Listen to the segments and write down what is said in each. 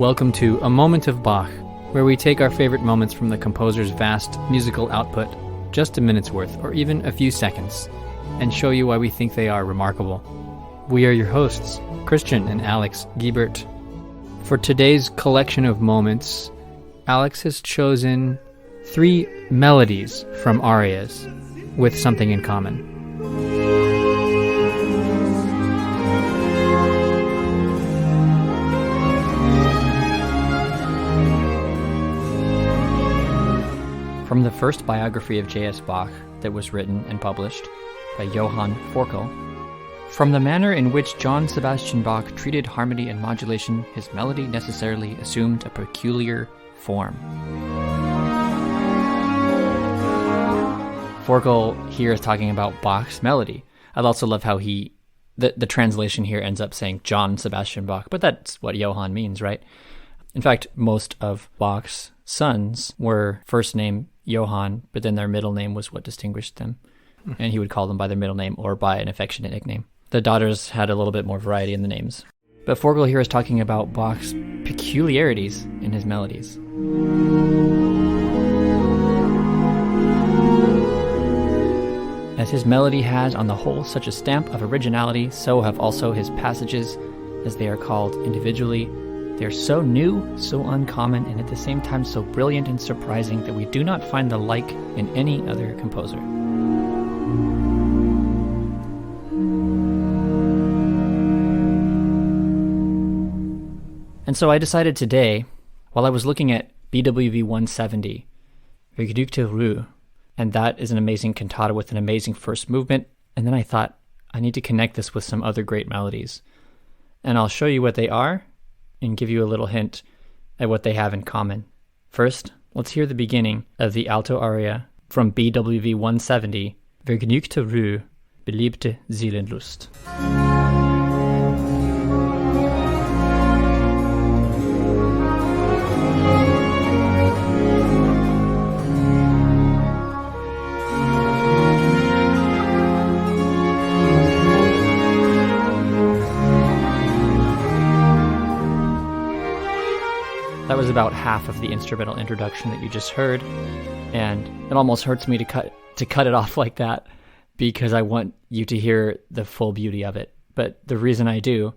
Welcome to A Moment of Bach, where we take our favorite moments from the composer's vast musical output, just a minute's worth or even a few seconds, and show you why we think they are remarkable. We are your hosts, Christian and Alex Giebert. For today's collection of moments, Alex has chosen 3 melodies from arias with something in common. From the first biography of J.S. Bach that was written and published by Johann Forkel, from the manner in which Johann Sebastian Bach treated harmony and modulation, his melody necessarily assumed a peculiar form. Forkel here is talking about Bach's melody. I also love how the translation here ends up saying Johann Sebastian Bach, but that's what Johann means, right? In fact, most of Bach's sons were first name Johann, but then their middle name was what distinguished them. And he would call them by their middle name or by an affectionate nickname. The daughters had a little bit more variety in the names. But Forkel here is talking about Bach's peculiarities in his melodies. As his melody has, on the whole, such a stamp of originality, so have also his passages, as they are called individually. They are so new, so uncommon, and at the same time so brilliant and surprising that we do not find the like in any other composer. And so I decided today, while I was looking at BWV 170, Vergnügte Ruh, and that is an amazing cantata with an amazing first movement, and then I thought, I need to connect this with some other great melodies. And I'll show you what they are, and give you a little hint at what they have in common. First, let's hear the beginning of the alto aria from BWV 170, Vergnügte Ruh, beliebte Seelenlust. That was about half of the instrumental introduction that you just heard, and it almost hurts me to cut it off like that because I want you to hear the full beauty of it. But the reason I do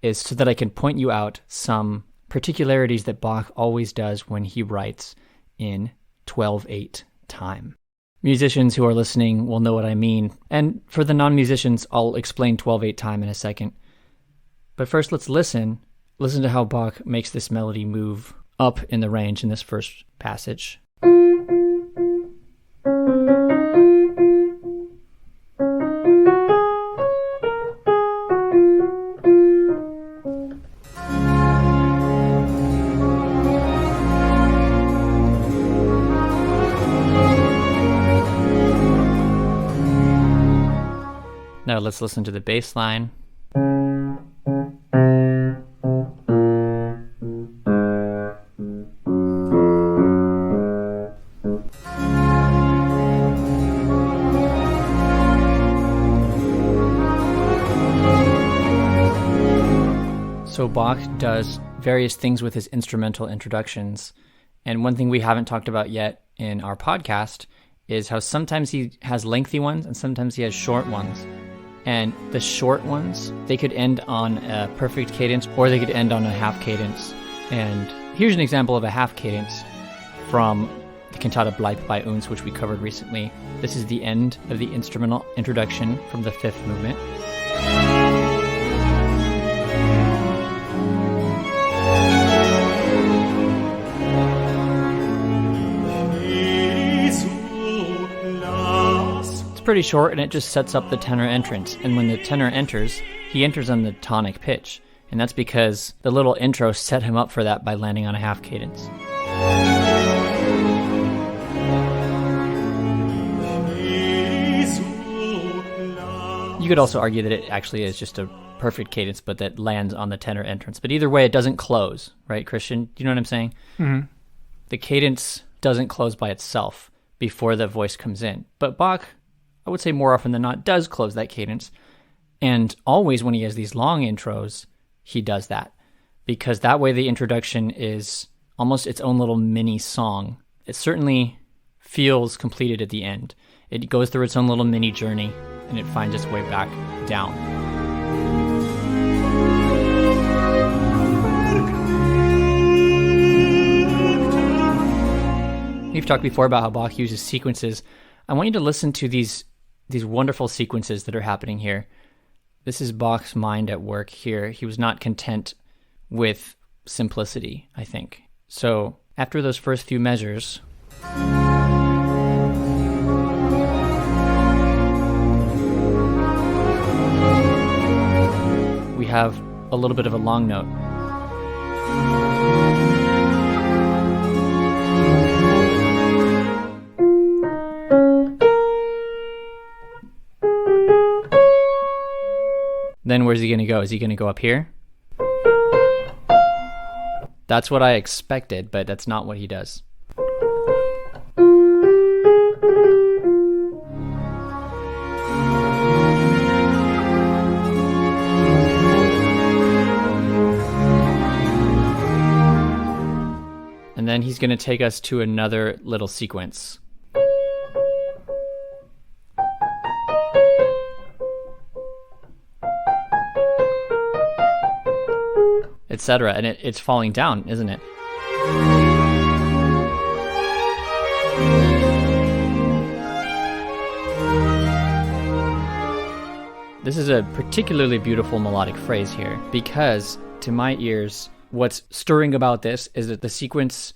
is so that I can point you out some particularities that Bach always does when he writes in 12/8 time. Musicians who are listening will know what I mean, and for the non-musicians, I'll explain 12/8 time in a second. But first, let's listen to how Bach makes this melody move up in the range in this first passage. Now let's listen to the bass line. So Bach does various things with his instrumental introductions, and one thing we haven't talked about yet in our podcast is how sometimes he has lengthy ones and sometimes he has short ones. And the short ones, they could end on a perfect cadence or they could end on a half cadence. And here's an example of a half cadence from the cantata Beliebte by uns, which we covered recently. This is the end of the instrumental introduction from the 5th movement. Pretty short, and it just sets up the tenor entrance, and when the tenor enters, he enters on the tonic pitch, and that's because the little intro set him up for that by landing on a half cadence. You could also argue that it actually is just a perfect cadence, but that lands on the tenor entrance, but either way it doesn't close, right, Christian? Do you know what I'm saying? Mm-hmm. The cadence doesn't close by itself before the voice comes in, but Bach, I would say more often than not, does close that cadence. And always when he has these long intros, he does that. because that way the introduction is almost its own little mini song. It certainly feels completed at the end. It goes through its own little mini journey, and it finds its way back down. We've talked before about how Bach uses sequences. I want you to listen to these wonderful sequences that are happening here. This is Bach's mind at work here. He was not content with simplicity, I think. So after those first few measures, we have a little bit of a long note. Then where's he going to go? Is he going to go up here? That's what I expected, but that's not what he does. And then he's going to take us to another little sequence. Etc. And it's falling down, isn't it? This is a particularly beautiful melodic phrase here, because to my ears, what's stirring about this is that the sequence,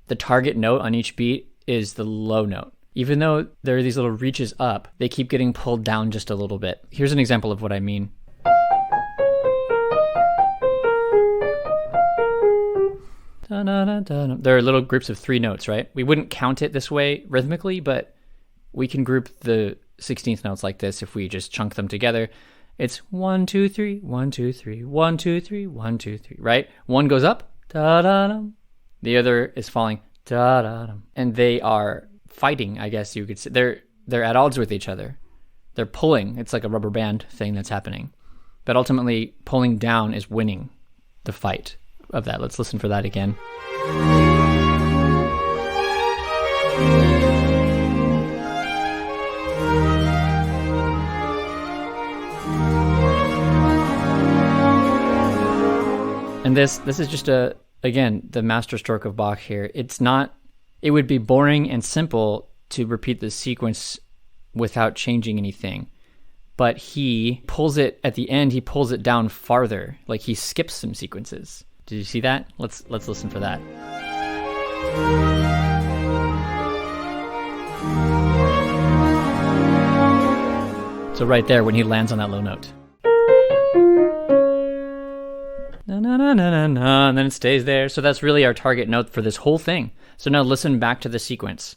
the target note on each beat is the low note. Even though there are these little reaches up, they keep getting pulled down just a little bit. Here's an example of what I mean. There are little groups of 3 notes, right? We wouldn't count it this way rhythmically, but we can group the 16th notes like this if we just chunk them together. It's 1, 2, 3, 1, 2, 3, 1, 2, 3, 1, 2, 3, right? One goes up, da-da-dum. The other is falling, da-da-dum. And they are fighting, I guess you could say. They're at odds with each other. They're pulling. It's like a rubber band thing that's happening. But ultimately, pulling down is winning the fight of that. Let's listen for that again. And this is just again, the masterstroke of Bach here. It would be boring and simple to repeat the sequence without changing anything. But he pulls it, at the end, he pulls it down farther. Like he skips some sequences. Did you see that? Let's listen for that. So right there, when he lands on that low note. Na, na, na, na, na, na, and then it stays there. So that's really our target note for this whole thing. So now listen back to the sequence,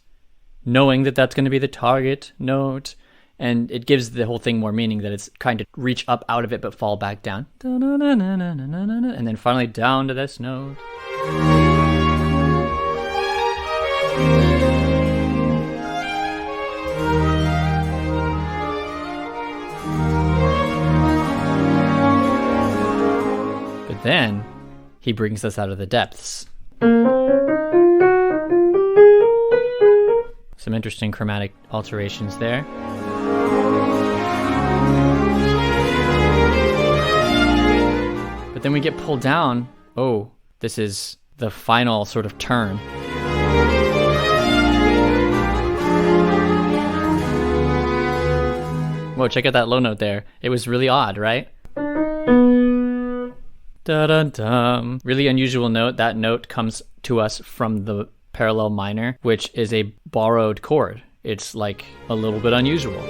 knowing that that's going to be the target note. And it gives the whole thing more meaning, that it's kind of reach up out of it but fall back down. And then finally down to this note. But then he brings us out of the depths. Some interesting chromatic alterations there. But then we get pulled down. Oh, this is the final sort of turn. Whoa, check out that low note there. It was really odd, right? Da-dum-dum. Really unusual note. That note comes to us from the parallel minor, which is a borrowed chord. It's like a little bit unusual.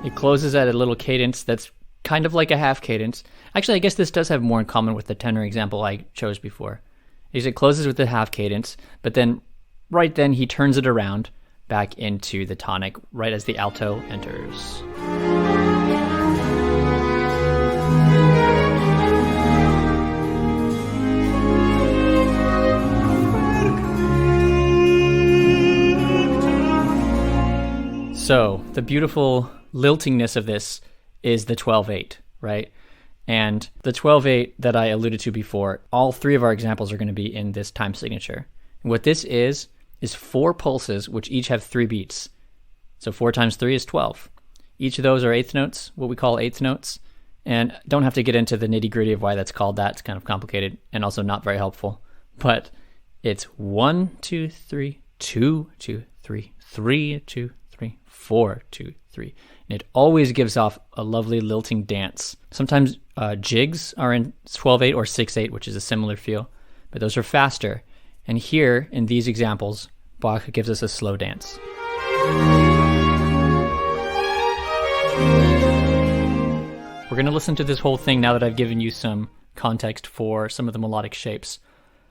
It closes at a little cadence that's kind of like a half cadence. Actually, I guess this does have more in common with the tenor example I chose before. Is it closes with the half cadence, but then right then he turns it around back into the tonic right as the alto enters. So the beautiful liltingness of this is the 12/8, right? And the 12/8 that I alluded to before, all three of our examples are going to be in this time signature. And what this is 4 pulses, which each have 3 beats. So 4 times 3 is 12. Each of those are eighth notes, what we call eighth notes. And don't have to get into the nitty-gritty of why that's called that. It's kind of complicated and also not very helpful. But it's 1, 2, 3, 2, 2, 3, 3, 2, 3, 4, 2, 3. And it always gives off a lovely lilting dance. Sometimes jigs are in 12/8 or 6/8, which is a similar feel, but those are faster. And here, in these examples, Bach gives us a slow dance. We're going to listen to this whole thing now that I've given you some context for some of the melodic shapes.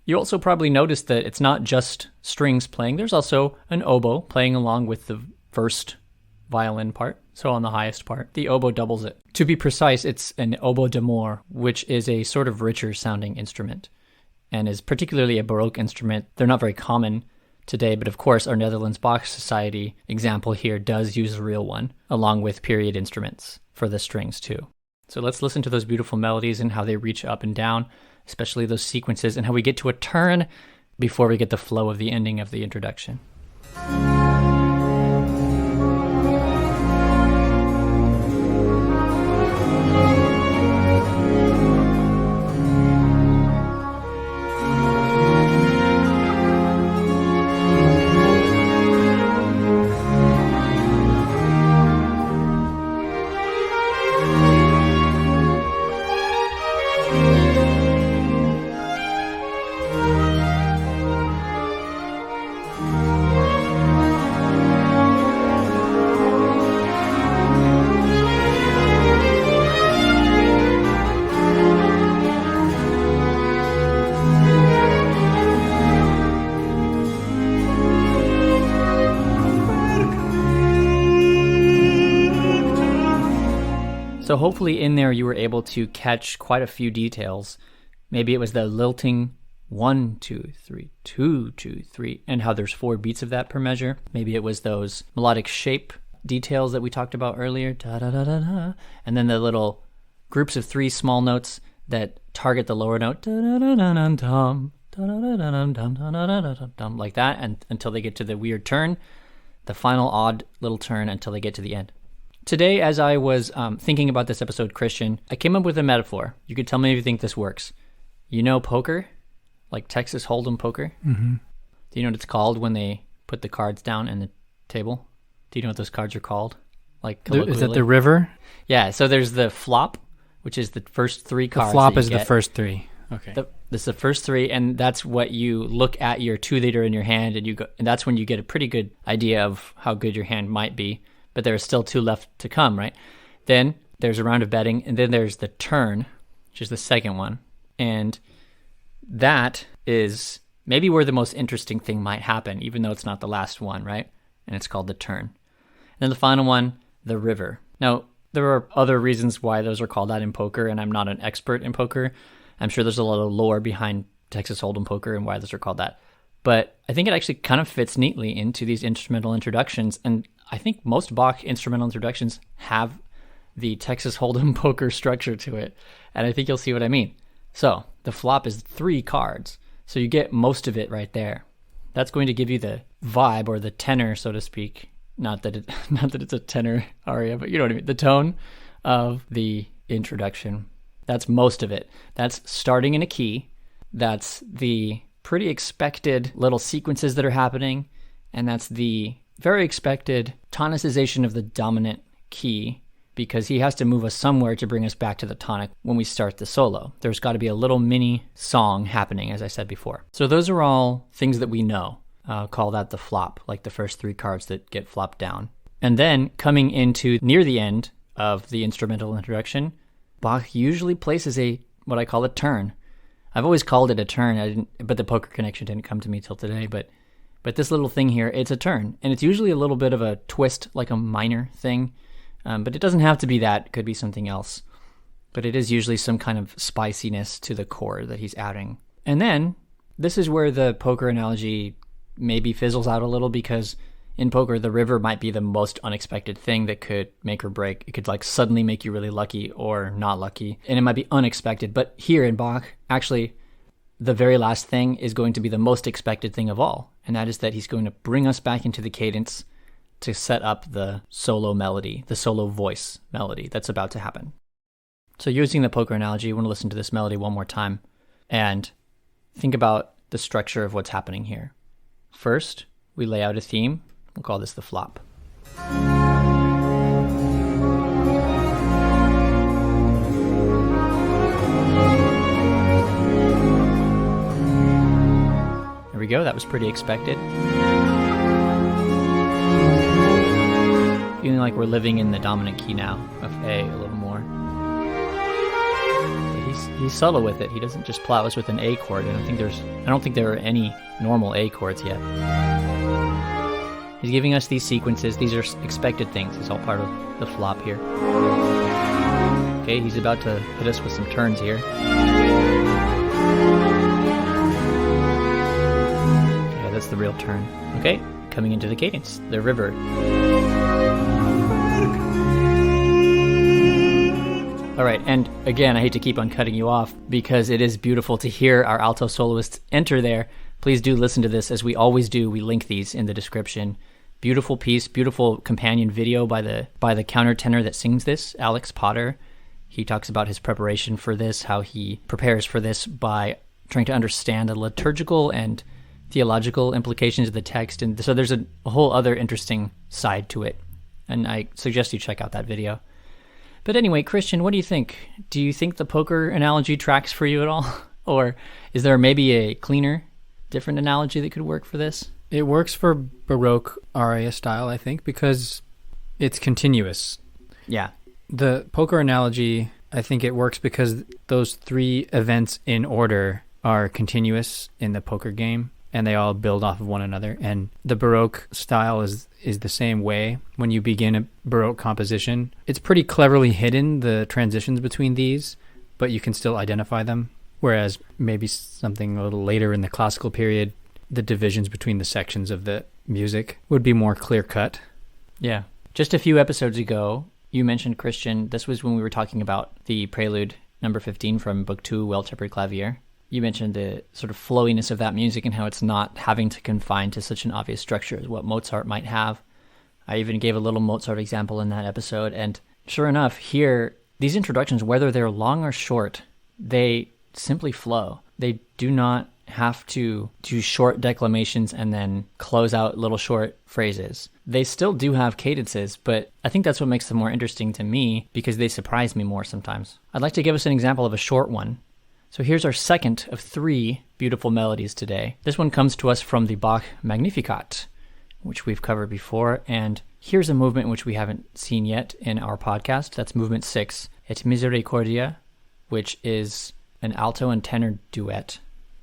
You also probably noticed that it's not just strings playing. There's also an oboe playing along with the first violin part. So on the highest part, the oboe doubles it. To be precise, it's an oboe d'amore, which is a sort of richer sounding instrument and is particularly a Baroque instrument. They're not very common today, but of course our Netherlands Bach Society example here does use a real one, along with period instruments for the strings too. So let's listen to those beautiful melodies and how they reach up and down, especially those sequences, and how we get to a turn before we get the flow of the ending of the introduction. So hopefully in there you were able to catch quite a few details. Maybe it was the lilting 1, 2, 3, 2, 2, 3, and how there's 4 beats of that per measure. Maybe it was those melodic shape details that we talked about earlier, da da da da da, and then the little groups of 3 small notes that target the lower note, da da da da da dum, da da da da dum, dum, da da da da da dum, like that, and until they get to the weird turn, the final odd little turn until they get to the end. Today, as I was thinking about this episode, Christian, I came up with a metaphor. You could tell me if you think this works. You know poker? Like Texas Hold'em poker? Mm-hmm. Do you know what it's called when they put the cards down in the table? Do you know what those cards are called? Like Is that the river? Yeah, so there's the flop, which is the first 3 cards. The flop is the first 3. Okay. This is the first 3, and that's what you look at your 2-liter in your hand, and and that's when you get a pretty good idea of how good your hand might be. But there are still 2 left to come, right? Then there's a round of betting, and then there's the turn, which is the second one. And that is maybe where the most interesting thing might happen, even though it's not the last one, right? And it's called the turn. And then the final one, the river. Now, there are other reasons why those are called that in poker, and I'm not an expert in poker. I'm sure there's a lot of lore behind Texas Hold'em poker and why those are called that. But I think it actually kind of fits neatly into these instrumental introductions, and I think most Bach instrumental introductions have the Texas Hold'em poker structure to it, and I think you'll see what I mean. So the flop is 3 cards, so you get most of it right there. That's going to give you the vibe or the tenor, so to speak. Not that it's a tenor aria, but you know what I mean. The tone of the introduction. That's most of it. That's starting in a key. That's the pretty expected little sequences that are happening, and that's the very expected tonicization of the dominant key, because he has to move us somewhere to bring us back to the tonic when we start the solo. There's got to be a little mini song happening, as I said before. So those are all things that we know. Call that the flop, like the first 3 cards that get flopped down. And then coming into near the end of the instrumental introduction, Bach usually places what I call a turn. I've always called it a turn, but the poker connection didn't come to me till today, but this little thing here, it's a turn. And it's usually a little bit of a twist, like a minor thing. But it doesn't have to be that. It could be something else. But it is usually some kind of spiciness to the chord that he's adding. And then, this is where the poker analogy maybe fizzles out a little, because in poker, the river might be the most unexpected thing that could make or break. It could like suddenly make you really lucky or not lucky, and it might be unexpected. But here in Bach, actually, the very last thing is going to be the most expected thing of all, and that is that he's going to bring us back into the cadence to set up the solo melody, the solo voice melody that's about to happen. So using the poker analogy, you want to listen to this melody one more time and think about the structure of what's happening here. First, we lay out a theme. We'll call this the flop. There we go. That was pretty expected. Feeling like we're living in the dominant key now of A a little more. But he's subtle with it. He doesn't just plow us with an A chord. I don't think there are any normal A chords yet. He's giving us these sequences. These are expected things. It's all part of the flop here. Okay, he's about to hit us with some turns here. Okay, that's the real turn. Okay, coming into the cadence, the river. All right, and again, I hate to keep on cutting you off because it is beautiful to hear our alto soloists enter there. Please do listen to this, as we always do. We link these in the description. Beautiful piece, beautiful companion video by the countertenor that sings this, Alex Potter. He talks about his preparation for this, how he prepares for this by trying to understand the liturgical and theological implications of the text. And so there's a whole other interesting side to it, and I suggest you check out that video. But anyway, Christian, what do you think? Do you think the poker analogy tracks for you at all? Or is there maybe a cleaner, different analogy that could work for this? It works for Baroque aria style, I think, because it's continuous. Yeah. The poker analogy, I think it works because those three events in order are continuous in the poker game, and they all build off of one another. And the Baroque style is the same way. When you begin a Baroque composition, it's pretty cleverly hidden, the transitions between these, but you can still identify them. Whereas maybe something a little later in the classical period, the divisions between the sections of the music would be more clear-cut. Yeah. Just a few episodes ago, you mentioned, Christian, this was when we were talking about the prelude number 15 from Book 2, Well-Tempered Clavier. You mentioned the sort of flowiness of that music and how it's not having to confine to such an obvious structure as what Mozart might have. I even gave a little Mozart example in that episode, and sure enough, here, these introductions, whether they're long or short, they simply flow. They do not have to do short declamations and then close out little short phrases. They still do have cadences, but I think that's what makes them more interesting to me because they surprise me more sometimes. I'd like to give us an example of a short one. So here's our second of 3 beautiful melodies today. This one comes to us from the Bach Magnificat, which we've covered before, and here's a movement which we haven't seen yet in our podcast. That's movement 6. It's Misericordia, which is an alto and tenor duet.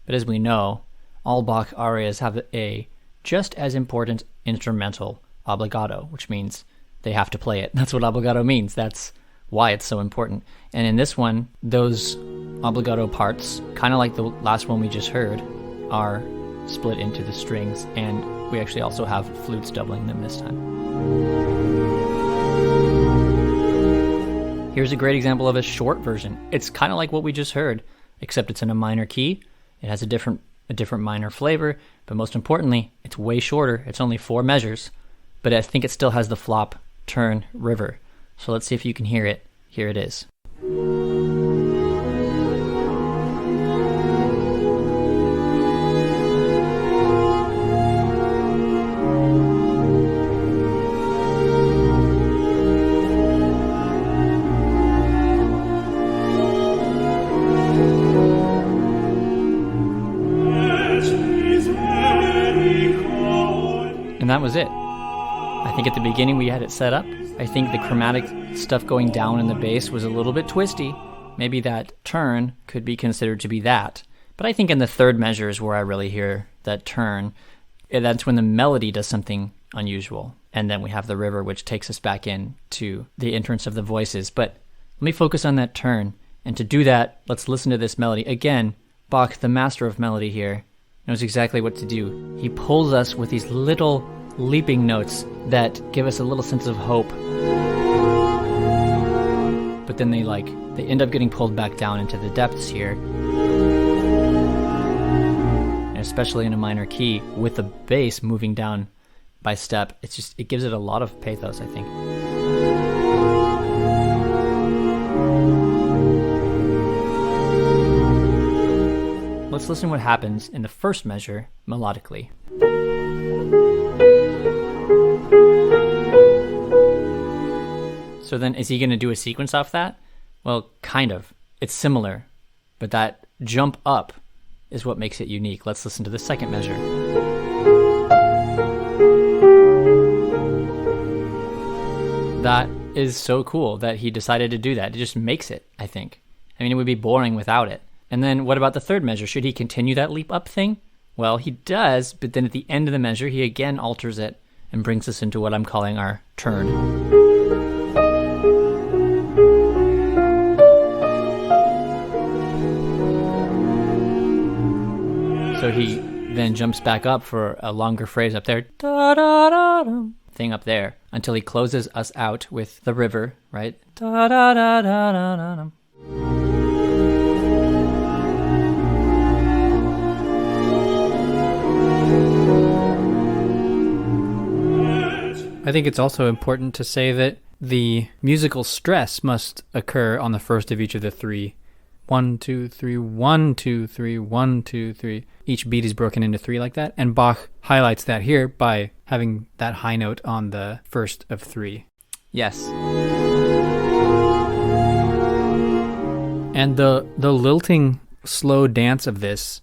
But as we know, all Bach arias have a just as important instrumental obbligato, which means they have to play it. That's what obbligato means. That's why it's so important. And in this one, those obbligato parts, kind of like the last one we just heard, are split into the strings, and we actually also have flutes doubling them this time. Here's a great example of a short version. It's kind of like what we just heard, except it's in a minor key. It has a different minor flavor, but most importantly, it's way shorter. It's only 4 measures, but I think it still has the flop, turn, river. So let's see if you can hear it. Here it is. And that was it. I think at the beginning we had it set up. I think the chromatic stuff going down in the bass was a little bit twisty. Maybe that turn could be considered to be that. But I think in the third measure is where I really hear that turn. That's when the melody does something unusual. And then we have the river, which takes us back in to the entrance of the voices. But let me focus on that turn. And to do that, let's listen to this melody. Again, Bach, the master of melody here, knows exactly what to do. He pulls us with these little leaping notes that give us a little sense of hope. But then they end up getting pulled back down into the depths here. And especially in a minor key with the bass moving down by step, it gives it a lot of pathos, I think. Let's listen to what happens in the first measure melodically. So then is he going to do a sequence off that? Well, kind of. It's similar, but that jump up is what makes it unique. Let's listen to the second measure. That is so cool that he decided to do that. It just makes it, I think. I mean, it would be boring without it. And then what about the third measure? Should he continue that leap up thing? Well, he does, but then at the end of the measure, he again alters it and brings us into what I'm calling our turn. So he then jumps back up for a longer phrase up there, da-da-da-dum, thing up there, until he closes us out with the river, right? Da-da-da-da-da-dum. I think it's also important to say that the musical stress must occur on the first of each of the three. 1, 2, 3, 1, 2, 3, 1, 2, 3. Each beat is broken into 3 like that, and Bach highlights that here by having that high note on the first of 3. Yes. And the lilting slow dance of this,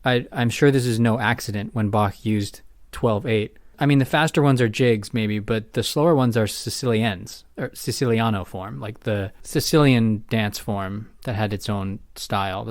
I'm sure this is no accident when Bach used 12/8. I mean, the faster ones are jigs, maybe, but the slower ones are Sicilians, or Siciliano form, like the Sicilian dance form that had its own style.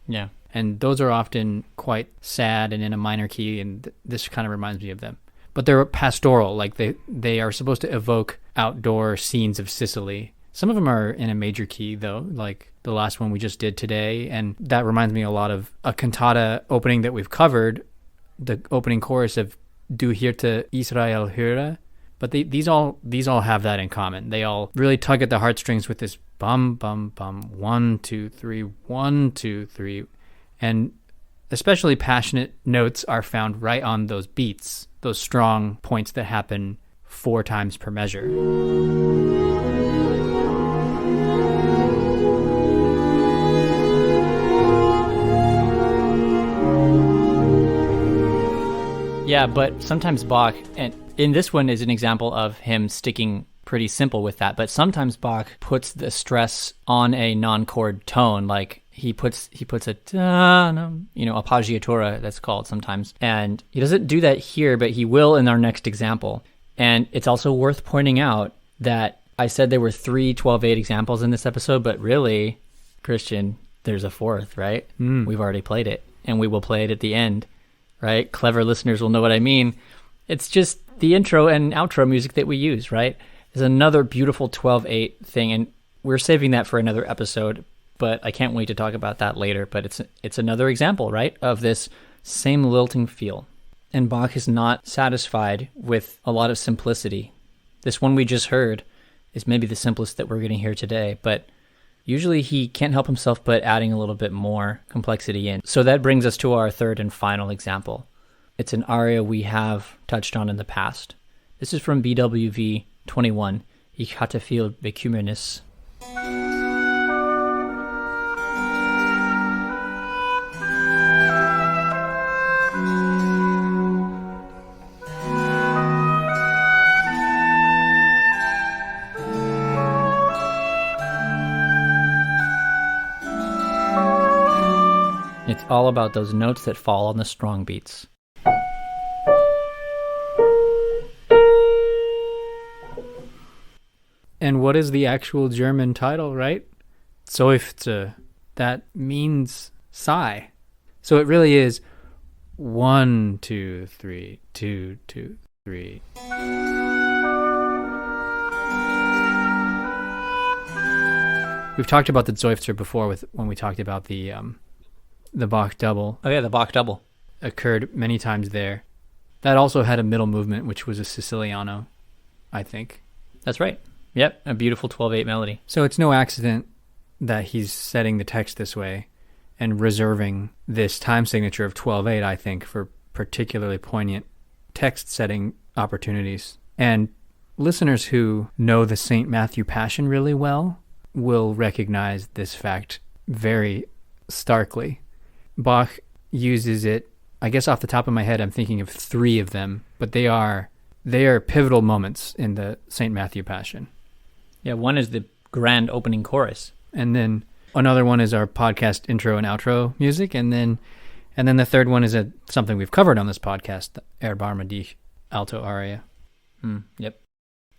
Yeah. And those are often quite sad and in a minor key, and this kind of reminds me of them. But they're pastoral, like they are supposed to evoke outdoor scenes of Sicily. Some of them are in a major key, though, like the last one we just did today, and that reminds me a lot of a cantata opening that we've covered, the opening chorus of Du hörte Israel höre, but these all have that in common. They all really tug at the heartstrings with this bum bum bum 1 2 3 1 2 3, and especially passionate notes are found right on those beats, those strong points that happen 4 times per measure. Yeah, but sometimes Bach, and in this one is an example of him sticking pretty simple with that, but sometimes Bach puts the stress on a non-chord tone, like he puts a appoggiatura, that's called sometimes, and he doesn't do that here, but he will in our next example. And it's also worth pointing out that I said there were 3 12/8 examples in this episode, but really, Christian, there's a 4th, right? We've already played it, and we will play it at the end. Right? Clever listeners will know what I mean. It's just the intro and outro music that we use, right? There's another beautiful 12/8 thing, and we're saving that for another episode, but I can't wait to talk about that later. But it's another example, right, of this same lilting feel. And Bach is not satisfied with a lot of simplicity. This one we just heard is maybe the simplest that we're going to hear today, but usually he can't help himself but adding a little bit more complexity in. So that brings us to our third and final example. It's an aria we have touched on in the past. This is from BWV 21, Ich hatte viel Bekümmernis. It's all about those notes that fall on the strong beats. And what is the actual German title, right? Seufze. That means sigh. So it really is 1 2 3 2 2 3. We've talked about the Seufzer before when we talked about the Bach double. Oh yeah, the Bach double occurred many times there. That also had a middle movement, which was a Siciliano, I think. That's right. Yep, a beautiful 12/8 melody. So it's no accident that he's setting the text this way and reserving this time signature of 12/8, I think, for particularly poignant text setting opportunities. And listeners who know the St. Matthew Passion really well will recognize this fact very starkly. Bach uses it, I guess off the top of my head, I'm thinking of 3 of them, but they are pivotal moments in the St. Matthew Passion. Yeah, one is the grand opening chorus. And then another one is our podcast intro and outro music. And then the third one is something we've covered on this podcast, the Erbarme dich, alto aria. Yep.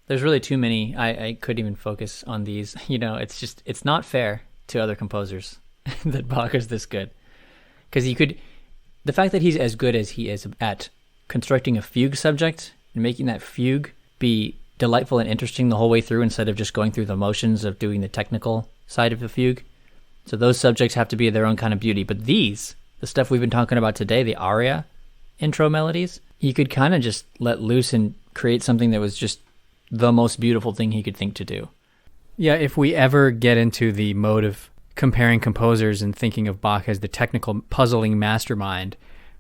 There's really too many. I couldn't even focus on these. It's not fair to other composers that Bach is this good. Because the fact that he's as good as he is at constructing a fugue subject and making that fugue be delightful and interesting the whole way through instead of just going through the motions of doing the technical side of the fugue. So those subjects have to be their own kind of beauty. But the stuff we've been talking about today, the aria intro melodies, he could kind of just let loose and create something that was just the most beautiful thing he could think to do. Yeah, if we ever get into the mode of comparing composers and thinking of Bach as the technical puzzling mastermind,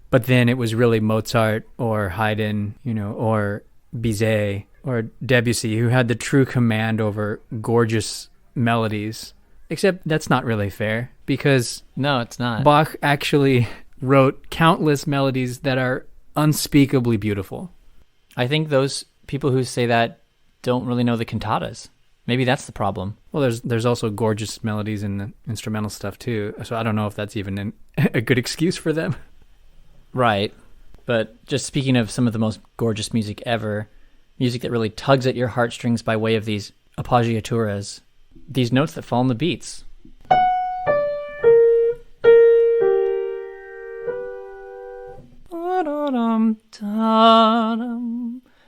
but then it was really Mozart or Haydn, or Bizet or Debussy who had the true command over gorgeous melodies. Except that's not really fair, because no, it's not. Bach actually wrote countless melodies that are unspeakably beautiful. I think those people who say that don't really know the cantatas. Maybe that's the problem. Well, there's also gorgeous melodies in the instrumental stuff too, so I don't know if that's even a good excuse for them. Right. But just speaking of some of the most gorgeous music ever, music that really tugs at your heartstrings by way of these appoggiaturas, these notes that fall in the beats.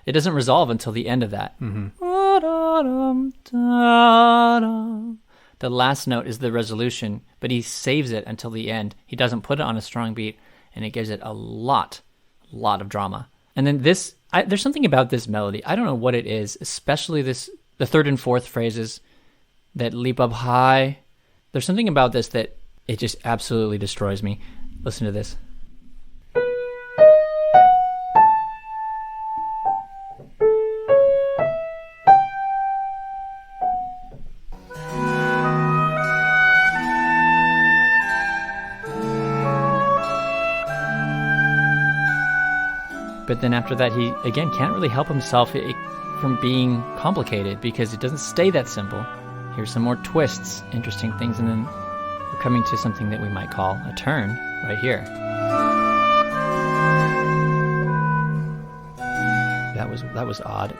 It doesn't resolve until the end of that. The last note is the resolution, but he saves it until the end. He doesn't put it on a strong beat, and it gives it a lot of drama. And then there's something about this melody. I don't know what it is, especially the third and fourth phrases that leap up high. There's something about this that it just absolutely destroys me. Listen to this. But then after that, he, again, can't really help himself from being complicated because it doesn't stay that simple. Here's some more twists, interesting things, and then we're coming to something that we might call a turn right here. That was odd.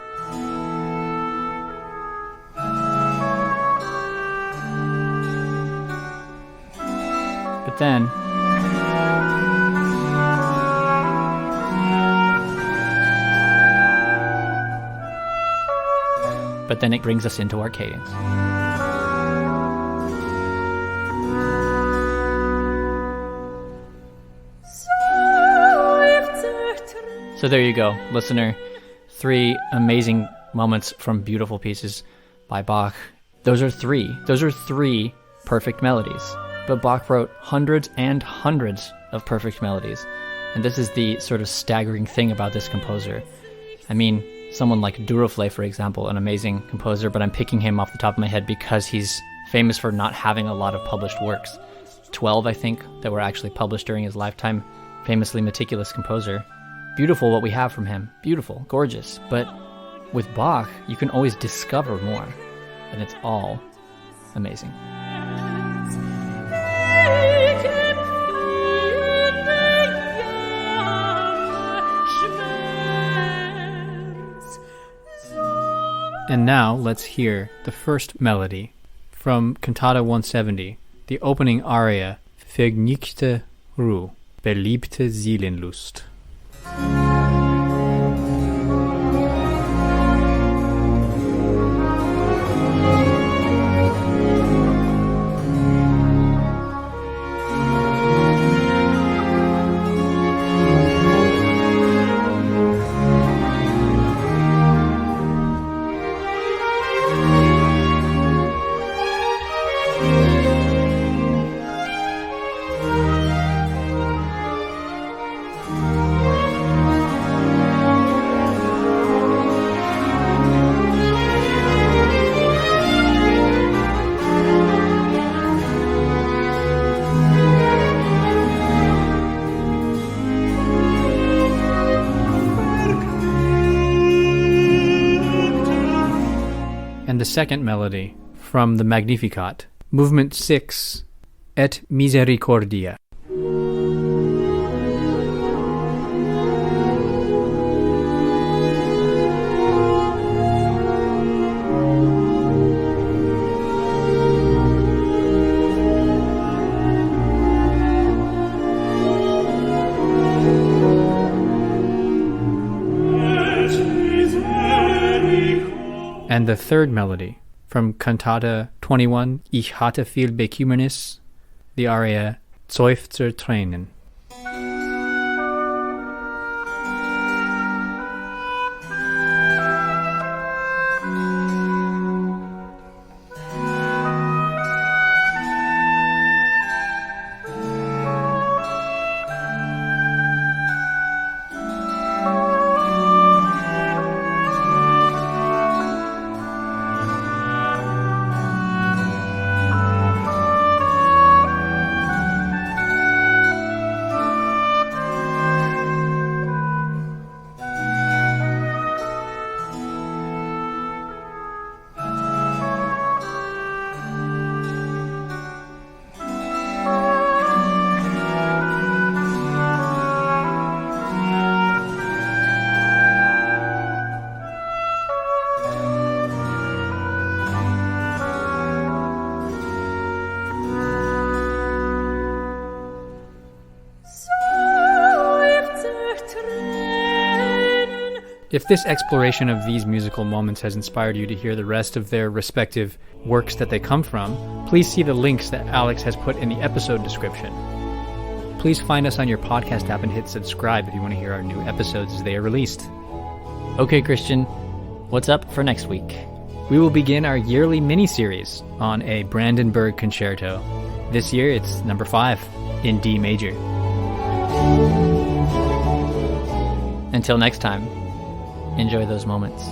But then... it brings us into our cadence. So there you go, listener. 3 amazing moments from beautiful pieces by Bach. Those are 3 perfect melodies. But Bach wrote hundreds and hundreds of perfect melodies. And this is the sort of staggering thing about this composer. I mean, someone like Duruflé, for example, an amazing composer, but I'm picking him off the top of my head because he's famous for not having a lot of published works. 12, I think, that were actually published during his lifetime. Famously meticulous composer. Beautiful what we have from him. Beautiful, gorgeous. But with Bach, you can always discover more. And it's all amazing. And now let's hear the first melody from Cantata 170, the opening aria, Vergnügte Ruh, beliebte Seelenlust. the second melody from the Magnificat, Movement 6, Et Misericordia. And the third melody from Cantata 21, Ich hatte viel Bekümmernis, the aria Seufzer Tränen. If this exploration of these musical moments has inspired you to hear the rest of their respective works that they come from, please see the links that Alex has put in the episode description. Please find us on your podcast app and hit subscribe if you want to hear our new episodes as they are released. Okay, Christian, what's up for next week? We will begin our yearly mini-series on a Brandenburg concerto. This year it's number 5 in D major. Until next time, enjoy those moments.